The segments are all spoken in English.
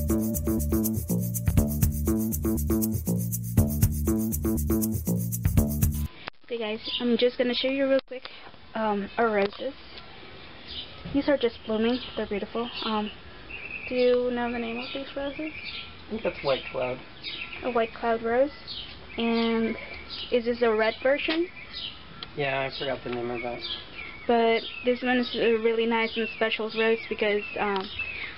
Okay guys, I'm just gonna show you real quick our roses. These are just blooming, they're beautiful. Do you know the name of these roses? I think that's White Cloud. A white cloud rose. And is this a red version? Yeah, I forgot the name of that. But this one is a really nice and special rose because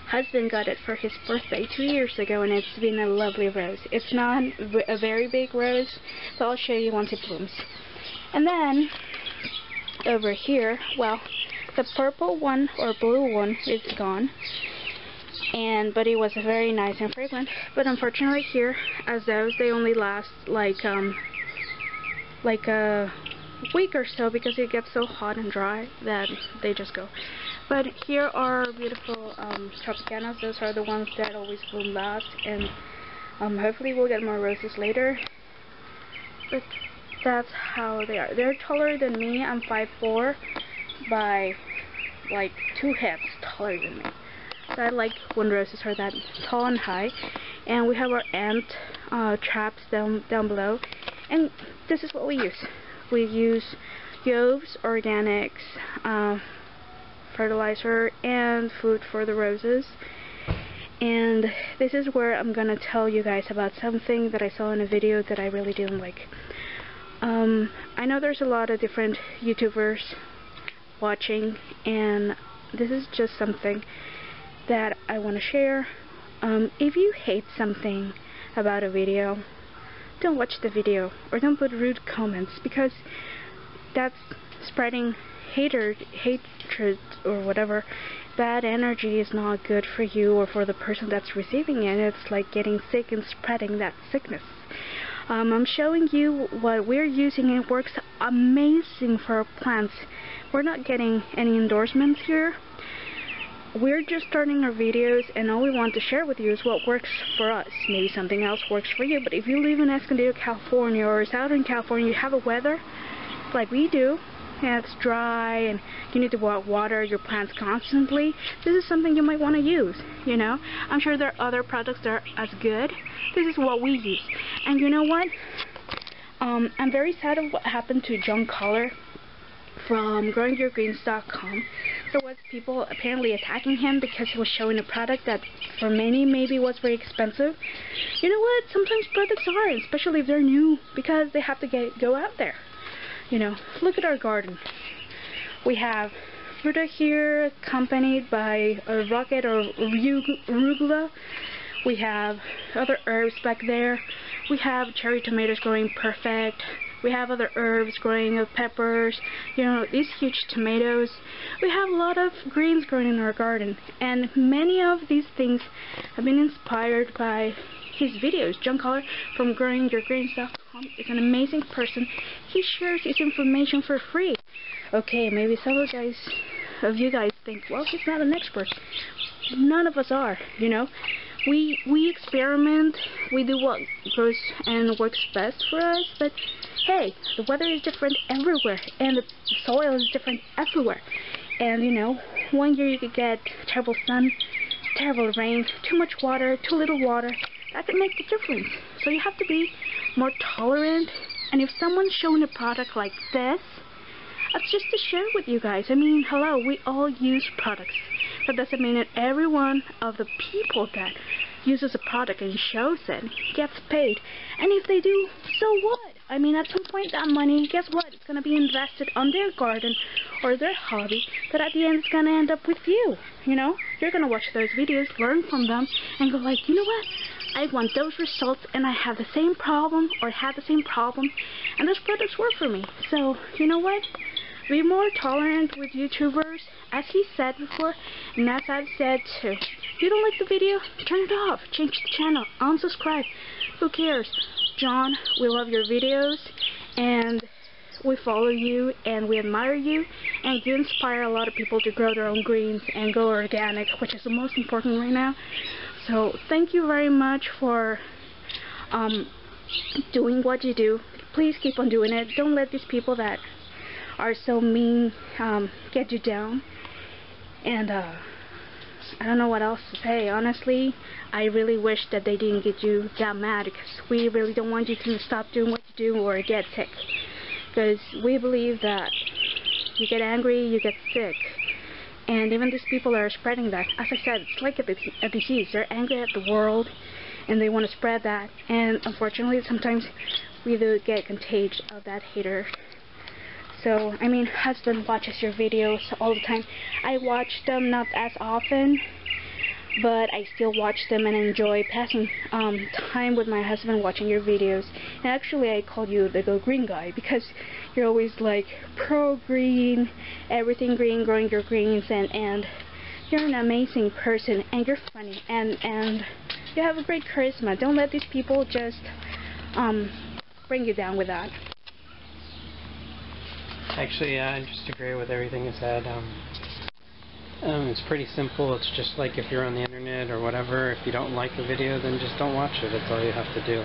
husband got it for his birthday 2 years ago, and it's been a lovely rose. It's not a very big rose, so I'll show you once it blooms. And then over here, well, the purple one or blue one is gone, but it was very nice and fragrant. But unfortunately here, as those, they only last like a week or so because it gets so hot and dry that they just go. But here are beautiful Tropicanas. Those are the ones that always bloom last, and hopefully we'll get more roses later. But that's how they are. They're taller than me. I'm 5'4" by like 2 heads taller than me. So I like when roses are that tall and high. And we have our ant traps down below. And this is what we use. We use Yove's Organics fertilizer and food for the roses. And this is where I'm gonna tell you guys about something that I saw in a video that I really didn't like. I know there's a lot of different YouTubers watching, and this is just something that I want to share. If you hate something about a video, don't watch the video, or don't put rude comments, because that's spreading hatred or whatever. Bad energy is not good for you or for the person that's receiving it. It's like getting sick and spreading that sickness. I'm showing you what we're using. It works amazing for our plants. We're not getting any endorsements here. We're just starting our videos, and all we want to share with you is what works for us. Maybe something else works for you, but if you live in Escondido, California, or Southern California, you have a weather like we do, and it's dry, and you need to water your plants constantly, this is something you might want to use, you know? I'm sure there are other products that are as good. This is what we use. And you know what? I'm very sad of what happened to John Kohler from growingyourgreens.com. There was people apparently attacking him because he was showing a product that for many maybe was very expensive. You know what? Sometimes products are, especially if they're new, because they have to go out there. You know, look at our garden. We have fruta here, accompanied by a rocket or arugula. We have other herbs back there. We have cherry tomatoes growing perfect. We have other herbs growing, peppers, you know, these huge tomatoes. We have a lot of greens growing in our garden, and many of these things have been inspired by his videos. John Kohler from growingyourgreens.com is an amazing person. He shares his information for free. Okay, maybe some of you guys think, well, he's not an expert. None of us are, you know. We experiment, we do what grows and works best for us, but hey, the weather is different everywhere, and the soil is different everywhere. And you know, one year you could get terrible sun, terrible rain, too much water, too little water. That could make the difference. So you have to be more tolerant. And if someone's showing a product like this, that's just to share with you guys. I mean, hello, we all use products. That doesn't mean that every one of the people that uses a product and shows it gets paid. And if they do, so what? I mean, at some point that money, guess what? It's going to be invested on their garden or their hobby, but at the end it's going to end up with you. You know? You're going to watch those videos, learn from them, and go like, you know what? I want those results, and I have the same problem, or had the same problem, and those products work for me. So, you know what? Be more tolerant with YouTubers, as he said before, and as I've said too. If you don't like the video, turn it off, change the channel, unsubscribe. Who cares? John, we love your videos, and we follow you, and we admire you, and you inspire a lot of people to grow their own greens and go organic, which is the most important right now. So thank you very much for doing what you do. Please keep on doing it. Don't let these people that are so mean get you down. And I don't know what else to say. Honestly, I really wish that they didn't get you that mad, because we really don't want you to stop doing what you do or get sick. Because we believe that you get angry, you get sick. And even these people are spreading that. As I said, it's like a disease. They're angry at the world, and they want to spread that. And unfortunately, sometimes we do get contagious of that hater. So, I mean, husband watches your videos all the time. I watch them not as often, but I still watch them and enjoy passing time with my husband watching your videos. And actually, I call you the Go Green guy, because you're always like pro-green, everything green, growing your greens, and you're an amazing person, and you're funny, and you have a great charisma. Don't let these people just bring you down with that. Actually, yeah, I just agree with everything you said. It's pretty simple. It's just like if you're on the internet or whatever, if you don't like a video, then just don't watch it. That's all you have to do.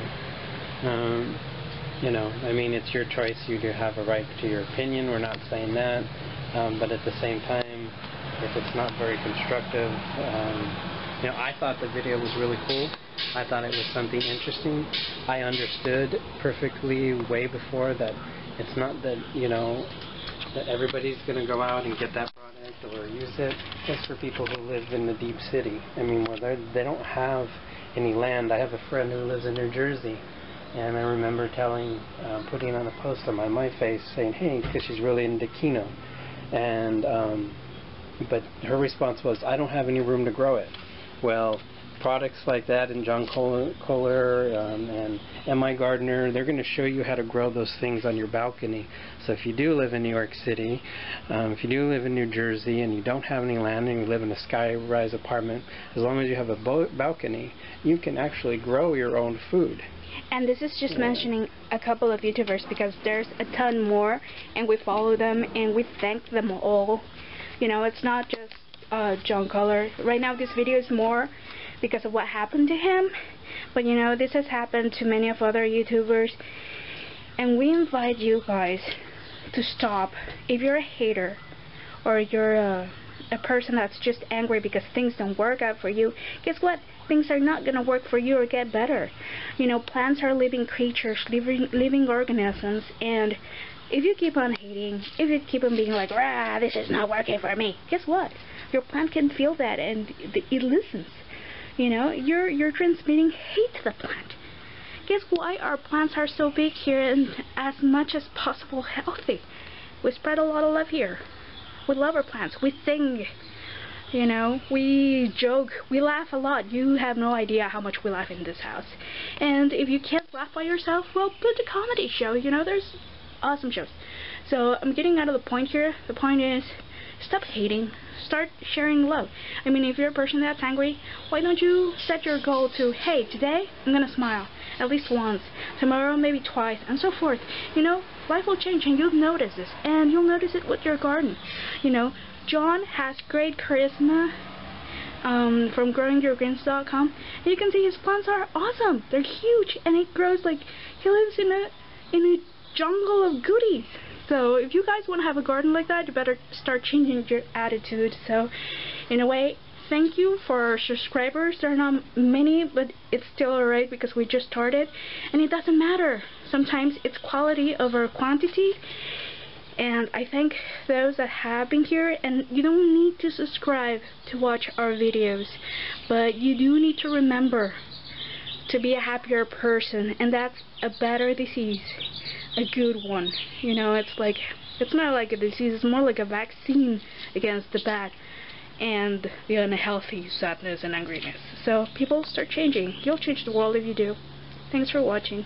You know, I mean, it's your choice. You do have a right to your opinion. We're not saying that. But at the same time, if it's not very constructive, you know, I thought the video was really cool. I thought it was something interesting. I understood perfectly way before that it's not that, you know, that everybody's going to go out and get that product or use it. It's for people who live in the deep city. I mean, where they don't have any land. I have a friend who lives in New Jersey, and I remember putting on a post on my MySpace saying, hey, because she's really into quinoa. And, but her response was, I don't have any room to grow it. Well, products like that, and John Kohler and M.I. Gardner, they're going to show you how to grow those things on your balcony. So if you do live in New York City, if you do live in New Jersey and you don't have any land and you live in a sky-rise apartment, as long as you have a balcony, you can actually grow your own food. And this is just mentioning a couple of YouTubers, because there's a ton more, and we follow them and we thank them all. You know, it's not just John Kohler. Right now this video is more because of what happened to him, but you know, this has happened to many of other YouTubers, and we invite you guys to stop. If you're a hater, or you're a person that's just angry because things don't work out for you, guess what? Things are not going to work for you or get better. You know, plants are living creatures, living organisms, and if you keep on hating, if you keep on being like, rah, this is not working for me, guess what? Your plant can feel that, and it listens. You know, you're transmitting hate to the plant. Guess why our plants are so big here and as much as possible healthy? We spread a lot of love here. We love our plants. We sing. You know, we joke. We laugh a lot. You have no idea how much we laugh in this house. And if you can't laugh by yourself, well, put a comedy show. You know, there's awesome shows. So I'm getting out of the point here. The point is, stop hating. Start sharing love. I mean, if you're a person that's angry, why don't you set your goal to, hey, today I'm gonna smile at least once, tomorrow maybe twice, and so forth. You know, life will change, and you'll notice this, and you'll notice it with your garden. You know, John has great charisma from growingyourgreens.com, and you can see his plants are awesome. They're huge, and it grows like he lives in a jungle of goodies. So if you guys want to have a garden like that, you better start changing your attitude. So in a way, thank you for our subscribers. There are not many, but it's still alright because we just started, and it doesn't matter. Sometimes it's quality over quantity, and I thank those that have been here. And you don't need to subscribe to watch our videos, but you do need to remember to be a happier person, and that's a better disease. A good one. You know, it's not like a disease, it's more like a vaccine against the bad and the unhealthy sadness and angriness. So people start changing. You'll change the world if you do. Thanks for watching.